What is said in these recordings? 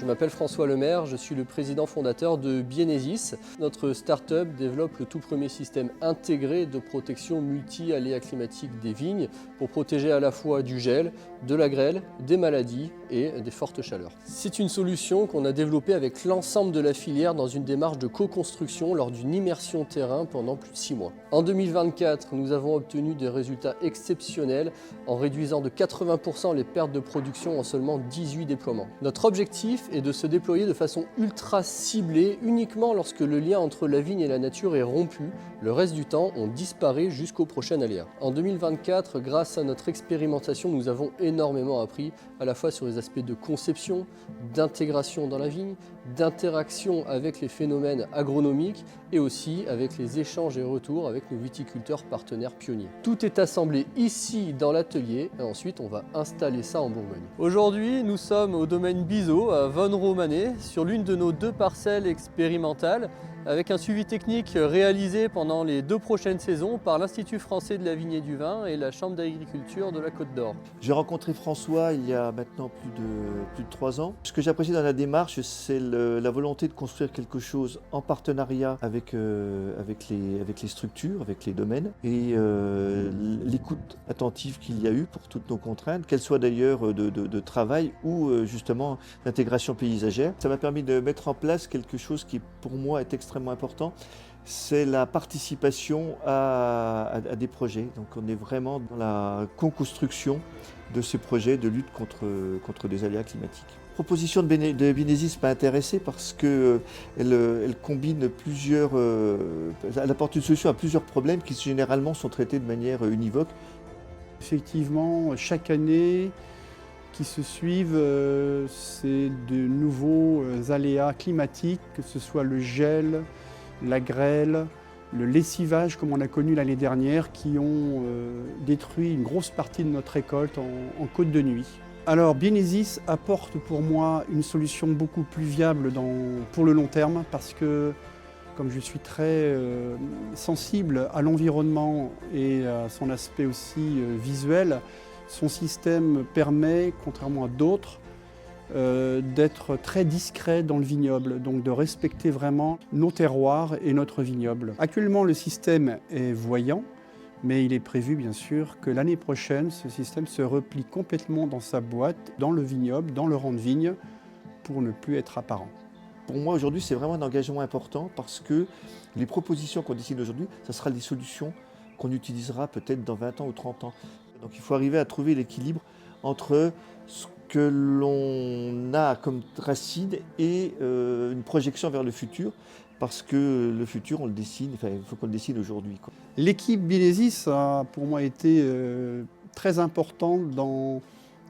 m'appelle François Lemaire, je suis le président fondateur de Bienezis. Notre start-up développe le tout premier système intégré de protection multi-aléas climatiques des vignes pour protéger à la fois du gel, de la grêle, des maladies et des fortes chaleurs. C'est une solution qu'on a développée avec l'ensemble de la filière dans une démarche de co-construction lors d'une immersion terrain pendant plus de 6 mois. En 2024, nous avons obtenu des résultats exceptionnels en réduisant de 80% les pertes de production en seulement 18 déploiements. Notre objectif est de se déployer de façon ultra ciblée uniquement lorsque le lien entre la vigne et la nature est rompu. Le reste du temps, on disparaît jusqu'au prochain aléa. En 2024, grâce à notre expérimentation, nous avons énormément appris à la fois sur les aspects de conception, d'intégration dans la vigne, d'interaction avec les phénomènes agronomiques et aussi avec les échanges et retours avec nos viticulteurs partenaires pionniers. Tout est assemblé ici dans l'atelier et ensuite on va installer ça en Bourgogne. Aujourd'hui, nous sommes au domaine Bizot à Vonne-Romanée sur l'une de nos 2 parcelles expérimentales avec un suivi technique réalisé pendant les 2 prochaines saisons par l'Institut français de la vigne et du vin et la Chambre d'agriculture de la Côte d'Or. J'ai rencontré François il y a maintenant plus de 3 ans. Ce que j'apprécie dans la démarche, c'est la volonté de construire quelque chose en partenariat avec les structures, avec les domaines et l'écoute attentive qu'il y a eu pour toutes nos contraintes, qu'elles soient d'ailleurs de travail ou justement d'intégration paysagère. Ça m'a permis de mettre en place quelque chose qui pour moi est extrêmement important, c'est la participation à des projets. Donc on est vraiment dans la co-construction de ces projets de lutte contre des aléas climatiques. La proposition de Bienezis m'a intéressé parce qu'elle combine elle apporte une solution à plusieurs problèmes qui généralement sont traités de manière univoque. Effectivement, chaque année qui se suivent, c'est de nouveaux aléas climatiques, que ce soit le gel, la grêle, le lessivage comme on a connu l'année dernière, qui ont détruit une grosse partie de notre récolte en côte de nuit. Alors Bienezis apporte pour moi une solution beaucoup plus viable pour le long terme parce que comme je suis très sensible à l'environnement et à son aspect aussi visuel, son système permet, contrairement à d'autres, d'être très discret dans le vignoble, donc de respecter vraiment nos terroirs et notre vignoble. Actuellement, le système est voyant, mais il est prévu bien sûr que l'année prochaine, ce système se replie complètement dans sa boîte, dans le vignoble, dans le rang de vigne, pour ne plus être apparent. Pour moi aujourd'hui, c'est vraiment un engagement important parce que les propositions qu'on décide aujourd'hui, ça sera des solutions qu'on utilisera peut-être dans 20 ans ou 30 ans. Donc il faut arriver à trouver l'équilibre entre ce que l'on a comme racine et une projection vers le futur, parce que le futur, on le dessine, enfin, il faut qu'on le dessine aujourd'hui. L'équipe Bienezis a pour moi été très importante dans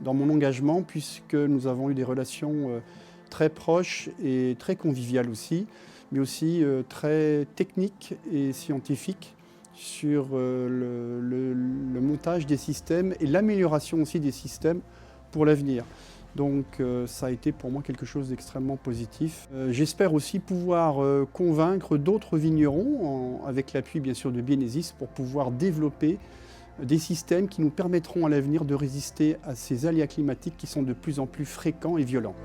mon engagement, puisque nous avons eu des relations très proches et très conviviales aussi, mais aussi très techniques et scientifiques sur le montage des systèmes et l'amélioration aussi des systèmes pour l'avenir. Donc ça a été pour moi quelque chose d'extrêmement positif. J'espère aussi pouvoir convaincre d'autres vignerons, avec l'appui bien sûr de Bienezis, pour pouvoir développer des systèmes qui nous permettront à l'avenir de résister à ces aléas climatiques qui sont de plus en plus fréquents et violents.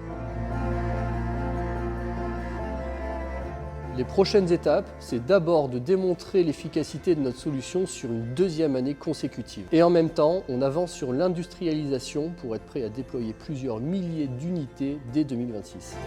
Les prochaines étapes, c'est d'abord de démontrer l'efficacité de notre solution sur une 2e année consécutive. Et en même temps, on avance sur l'industrialisation pour être prêt à déployer plusieurs milliers d'unités dès 2026.